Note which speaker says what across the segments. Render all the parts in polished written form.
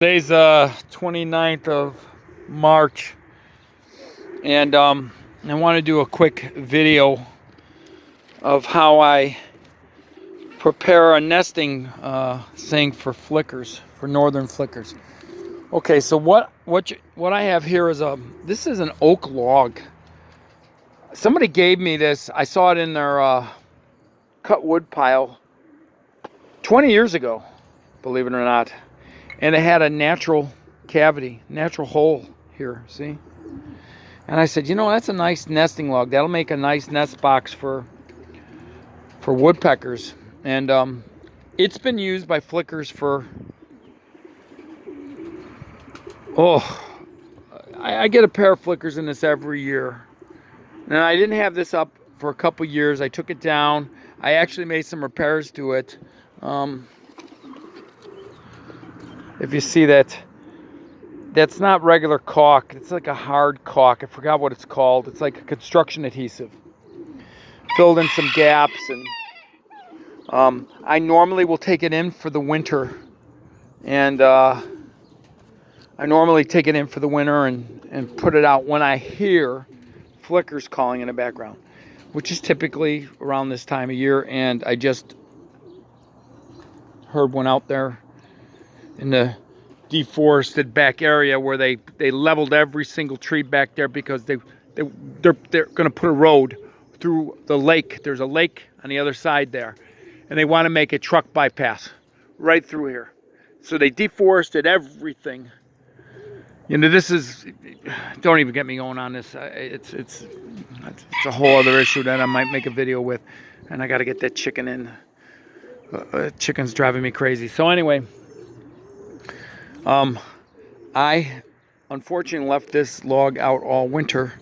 Speaker 1: Today's 29th of March, and I want to do a quick video of how I prepare a nesting thing for flickers, for northern flickers. Okay, so what I have here is this is an oak log. Somebody gave me this. I saw it in their cut wood pile 20 years ago, believe it or not, and it had a natural cavity, natural hole here. See? And I said, you know, that's a nice nesting log. That'll make a nice nest box for woodpeckers. And it's been used by flickers for, I get a pair of flickers in this every year. And I didn't have this up for a couple years. I took it down. I actually made some repairs to it. If you see that, that's not regular caulk. It's like a hard caulk. I forgot what it's called. It's like a construction adhesive. Filled in some gaps, and I normally will take it in for the winter. And I normally take it in for the winter and put it out when I hear flickers calling in the background, which is typically around this time of year. And I just heard one out there in the deforested back area where they leveled every single tree back there because they're going to put a road through the lake. There's a lake on the other side there, and they want to make a truck bypass right through here. So they deforested everything. You know, this is, don't even get me going on this. It's a whole other issue that I might make a video with, and I got to get that chicken in. Chicken's driving me crazy. So anyway, I unfortunately left this log out all winter,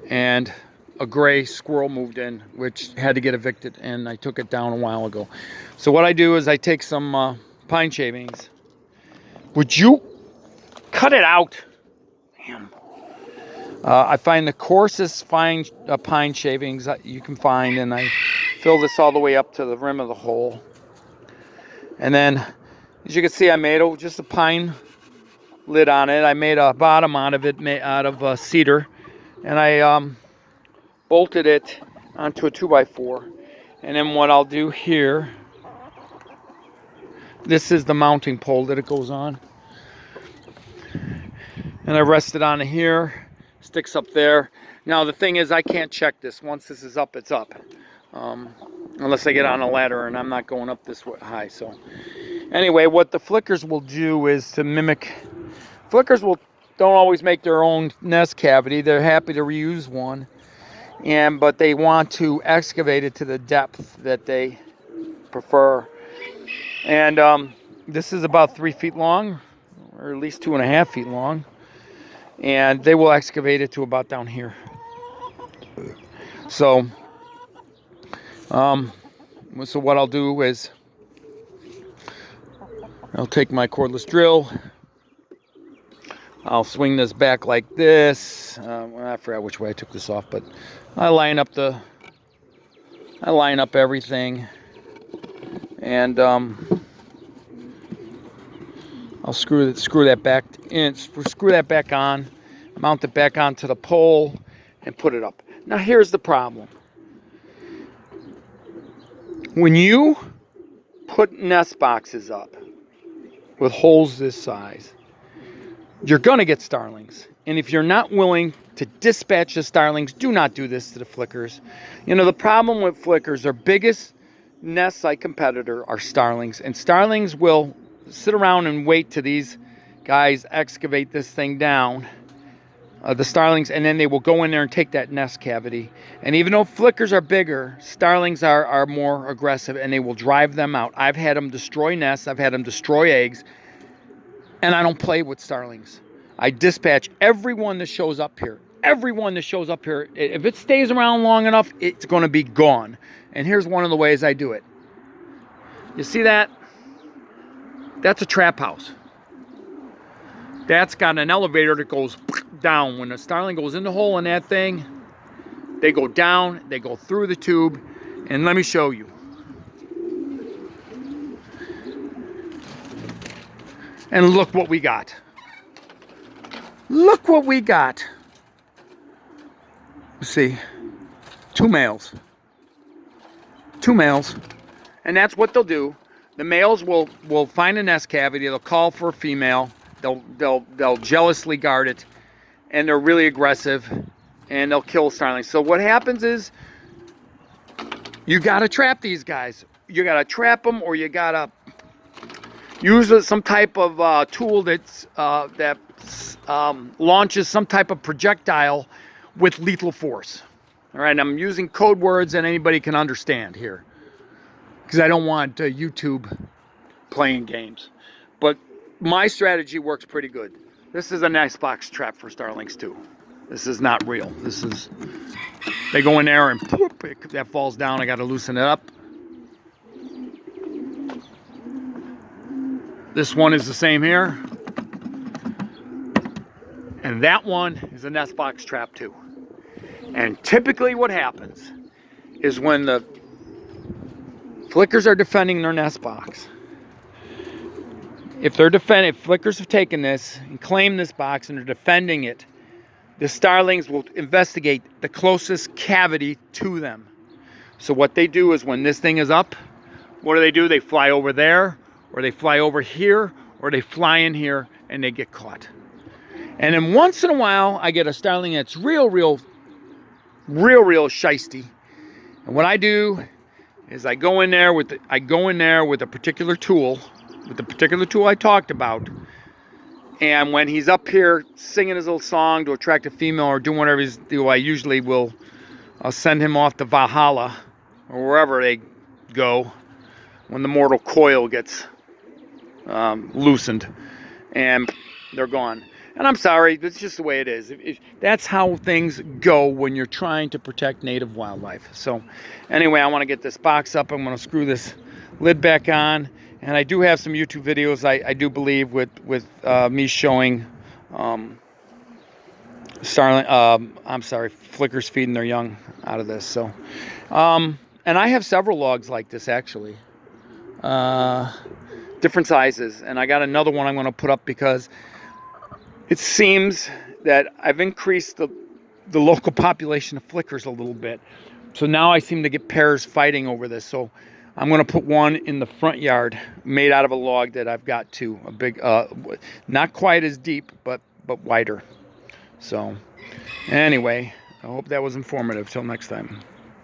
Speaker 1: and a gray squirrel moved in, which had to get evicted, and I took it down a while ago. So what I do is I take some pine shavings. Would you cut it out? Damn. I find the coarsest fine pine shavings that you can find, and I fill this all the way up to the rim of the hole. And then, as you can see, I made just a pine lid on it. I made a bottom out of it out of cedar, and I bolted it onto a 2x4. And then what I'll do here, this is the mounting pole that it goes on, and I rest it on here, sticks up there. Now the thing is, I can't check this. Once this is up, it's up, unless I get on a ladder, and I'm not going up this high. So anyway, what the flickers will do is to mimic. Flickers don't always make their own nest cavity. They're happy to reuse one, but they want to excavate it to the depth that they prefer. And this is about 3 feet long, or at least 2.5 feet long, and they will excavate it to about down here. So what I'll do is I'll take my cordless drill. I'll swing this back like this. I forgot which way I took this off, but I line up everything, and I'll screw that back in, screw that back on, mount it back onto the pole, and put it up. Now here's the problem. When you put nest boxes up with holes this size, you're gonna get starlings. And if you're not willing to dispatch the starlings, do not do this to the flickers. You know, the problem with flickers, their biggest nest site competitor are starlings. And starlings will sit around and wait till these guys excavate this thing down, the starlings, and then they will go in there and take that nest cavity. And even though flickers are bigger, starlings are more aggressive, and they will drive them out. I've had them destroy nests. I've had them destroy eggs. And I don't play with starlings. I dispatch everyone that shows up here. Everyone that shows up here, if it stays around long enough, it's going to be gone. And here's one of the ways I do it. You see that? That's a trap house. That's got an elevator that goes down. When the starling goes in the hole in that thing, they go down, they go through the tube, and let me show you. And look what we got. Look what we got. Let's see. 2 males. 2 males. And that's what they'll do. The males will find a nest cavity. They'll call for a female. They'll jealously guard it. And they're really aggressive. And they'll kill starlings. So what happens is you got to trap these guys. You got to trap them, or you got to use some type of tool that launches some type of projectile with lethal force. All right, I'm using code words that anybody can understand here, because I don't want YouTube playing games. But my strategy works pretty good. This is a nice box trap for starlings too. This is not real. This is, they go in there and poof, that falls down. I got to loosen it up. This one is the same here. And that one is a nest box trap too. And typically what happens is when the flickers are defending their nest box, if flickers have taken this and claimed this box and are defending it, the starlings will investigate the closest cavity to them. So what they do is when this thing is up, what do? They fly over there, or they fly over here, or they fly in here and they get caught. And then once in a while, I get a starling that's real shisty. And what I do is I go in there with a particular tool, I talked about. And when he's up here singing his little song to attract a female or doing whatever he's doing, I usually will send him off to Valhalla or wherever they go when the mortal coil gets loosened, and they're gone. And I'm sorry, that's just the way it is. That's how things go when you're trying to protect native wildlife. So anyway, I want to get this box up. I'm going to screw this lid back on. And I do have some YouTube videos, I do believe, with me showing flickers feeding their young out of this. So, and I have several logs like this actually, different sizes. And I got another one I'm going to put up because it seems that I've increased the local population of flickers a little bit. So now I seem to get pairs fighting over this. So I'm going to put one in the front yard made out of a log that I've got too. A big, not quite as deep, but wider. So anyway, I hope that was informative. Till next time.